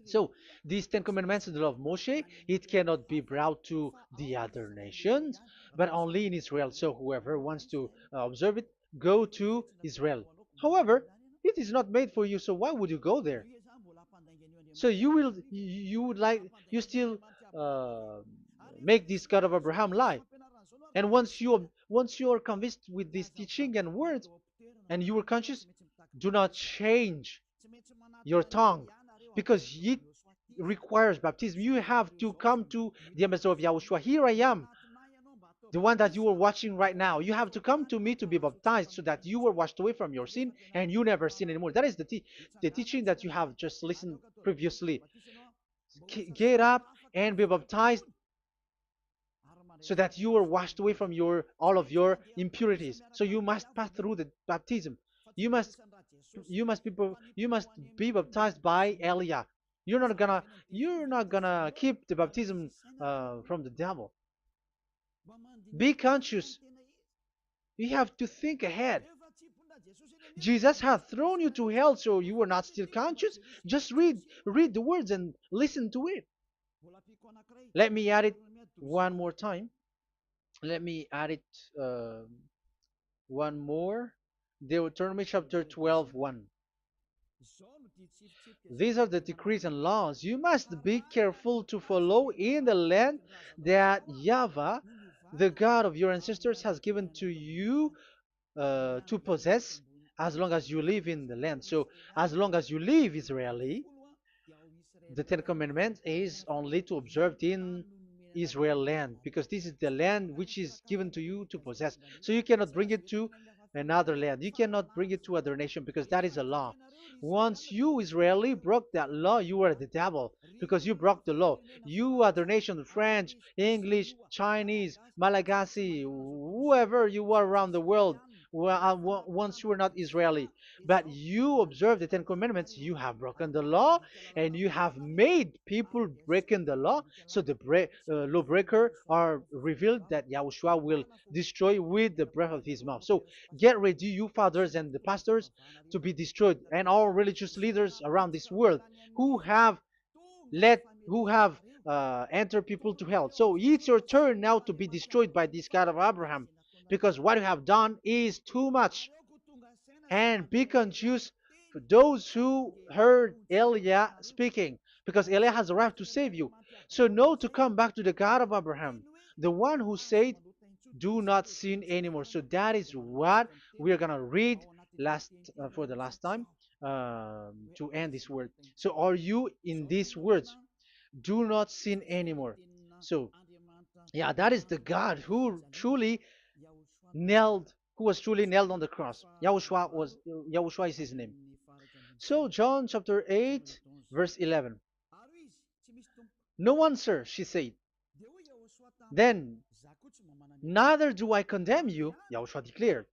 So these Ten Commandments and the law of Moshe, it cannot be brought to the other nations, but only in Israel. So whoever wants to observe it, go to Israel. However, it is not made for you, so why would you go there? So you still uh, make this God of Abraham lie. And once you are convinced with this teaching and words, and you are conscious, do not change your tongue, because it requires baptism. You have to come to the ambassador of Yahushua. Here I am, the one that you are watching right now. You have to come to me to be baptized so that you are washed away from your sin and you never sin anymore. That is the teaching that you have just listened previously. Get up and be baptized so that you are washed away from all of your impurities. So you must pass through the baptism. You must be baptized by Elia. You're not gonna keep the baptism from the devil. Be conscious. You have to think ahead. Jesus has thrown you to hell, so you are not still conscious. Just read the words and listen to it. Let me add it one more time. Let me add it uh, one more. Deuteronomy chapter 12, 1. These are the decrees and laws you must be careful to follow in the land that Yahweh, the God of your ancestors, has given to you to possess as long as you live in the land. So, as long as you live Israeli, the Ten Commandments is only to observe in Israel land, because this is the land which is given to you to possess. So you cannot bring it to another land. You cannot bring it to other nation because that is a law. Once you Israeli broke that law, you are the devil because you broke the law. You other nation, French, English, Chinese, Malagasy, whoever you are around the world, once you are not Israeli, but you observe the Ten Commandments, you have broken the law and you have made people breaking the law. So the lawbreaker are revealed that Yahushua will destroy with the breath of his mouth. So get ready, you fathers and the pastors, to be destroyed, and all religious leaders around this world who have who have entered people to hell. So it's your turn now to be destroyed by this God of Abraham, because what you have done is too much. And be conscious for those who heard Eliah speaking, because Eliah has arrived to save you. So know to come back to the God of Abraham, the one who said, do not sin anymore. So that is what we are going to read last for the last time to end this word. So are you in these words? Do not sin anymore. So yeah, that is the God who was truly nailed on the cross. Yahushua is his name. So John chapter 8 verse 11. No answer, she said. Then, neither do I condemn you, Yahushua declared.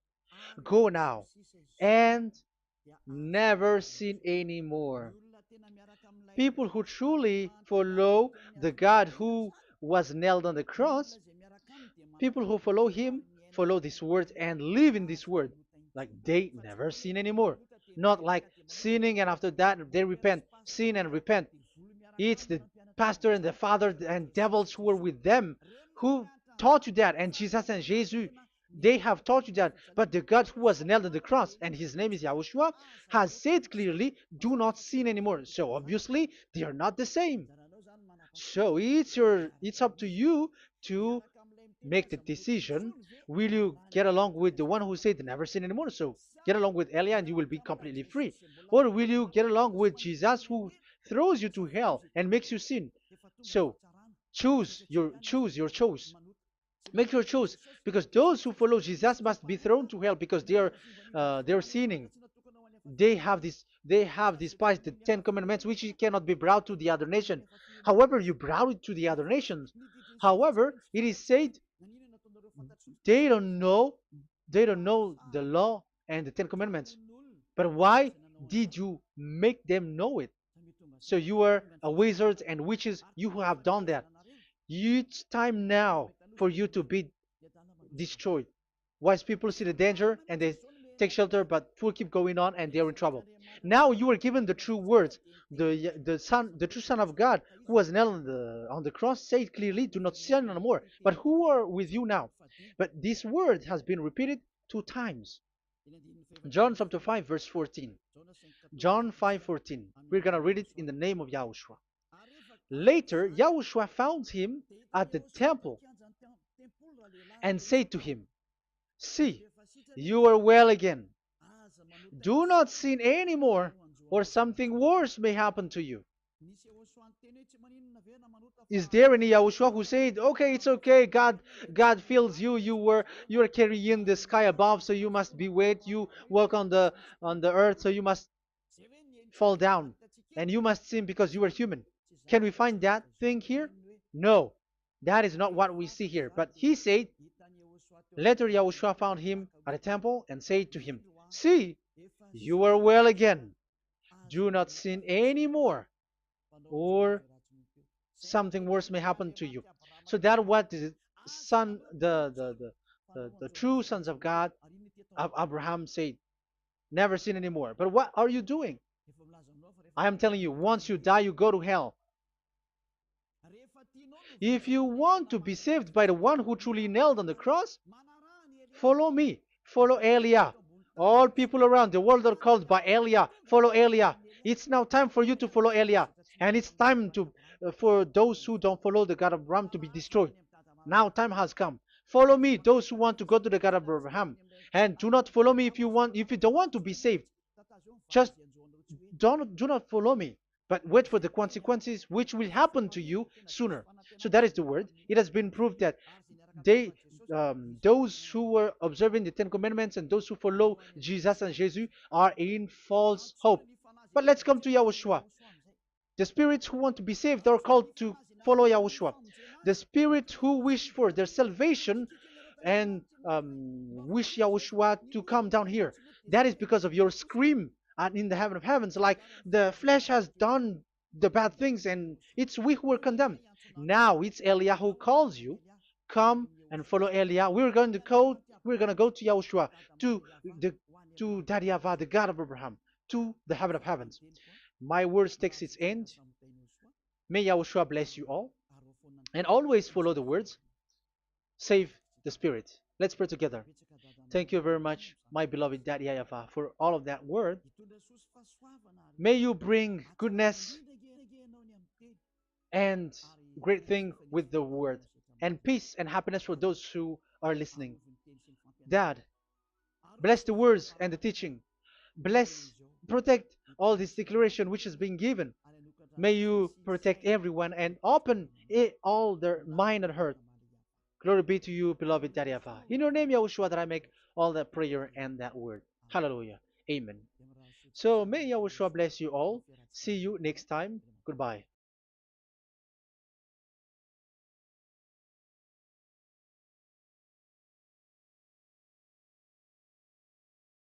Go now and never sin anymore. People who truly follow the God who was nailed on the cross, people who follow him, follow this word and live in this word. Like they never sin anymore. Not like sinning and after that they repent. Sin and repent. It's the pastor and the father and devils who were with them who taught you that. And Jesus and Jesus, they have taught you that. But the God who was nailed on the cross, and his name is Yahushua, has said clearly, do not sin anymore. So obviously, they are not the same. So it's up to you to make the decision. Will you get along with the one who said never sin anymore? So get along with Elia and you will be completely free. Or will you get along with Jesus who throws you to hell and makes you sin? So choose your choice. Make your choice, because those who follow Jesus must be thrown to hell because they are sinning. They have despised the Ten Commandments, which cannot be brought to the other nation. However, you brought it to the other nations. However, it is said they don't know they don't know the law and the Ten Commandments. But why did you make them know it? So you are a wizard and witches, you who have done that. It's time now for you to be destroyed. Wise people see the danger and they take shelter, but fool keep going on and they're in trouble. Now you are given the true words. The true Son of God, who was nailed on the cross, said clearly, "Do not sin no more." But who are with you now? But this word has been repeated 2 times. John chapter 5 verse 14. John 5:14. We're gonna read it in the name of Yahushua. Later, Yahushua found him at the temple and said to him, "See, you are well again. Do not sin anymore, or something worse may happen to you." Is there any Yahushua who said, "Okay, it's okay, God fills you, you are carrying the sky above, so you must be wet, you walk on the earth, so you must fall down, and you must sin because you are human"? Can we find that thing here? No, that is not what we see here. But he said, later Yahushua found him at a temple and said to him, "See, you are well again. Do not sin anymore, or something worse may happen to you." So that what the son, the true sons of God, of Abraham said, never sin anymore. But what are you doing? I am telling you, once you die, you go to hell. If you want to be saved by the one who truly nailed on the cross, follow me. Follow Elia. All people around the world are called by Elia. Follow Elia. It's now time for you to follow Elia. And it's time for those who don't follow the God of Abraham to be destroyed. Now time has come. Follow me, those who want to go to the God of Abraham. And do not follow me if you don't want to be saved. Just do not follow me, but wait for the consequences which will happen to you sooner. So that is the word. It has been proved that they those who were observing the Ten Commandments and those who follow Jesus and Jesus are in false hope. But let's come to Yahushua. The spirits who want to be saved are called to follow Yahushua. The spirits who wish for their salvation and wish Yahushua to come down here. That is because of your scream in the heaven of heavens. Like the flesh has done the bad things and it's we who are condemned. Now it's Eliah who calls you. Come and follow Eliah. We're gonna go to Yahushua, to the to Daddy Yahvah, the God of Abraham, to the heaven of heavens. My words takes its end. May Yahushua bless you all. And always follow the words. Save the spirit. Let's pray together. Thank you very much, my beloved Daddy Yahvah, for all of that word. May you bring goodness and great thing with the word, and peace and happiness for those who are listening. Dad, bless the words and the teaching. Bless, protect all this declaration which is being given. May you protect everyone and open all their mind and heart. Glory be to you, beloved Daddy Ava. In your name, Yahushua, that I make all that prayer and that word. Hallelujah. Amen. So may Yahushua bless you all. See you next time. Goodbye.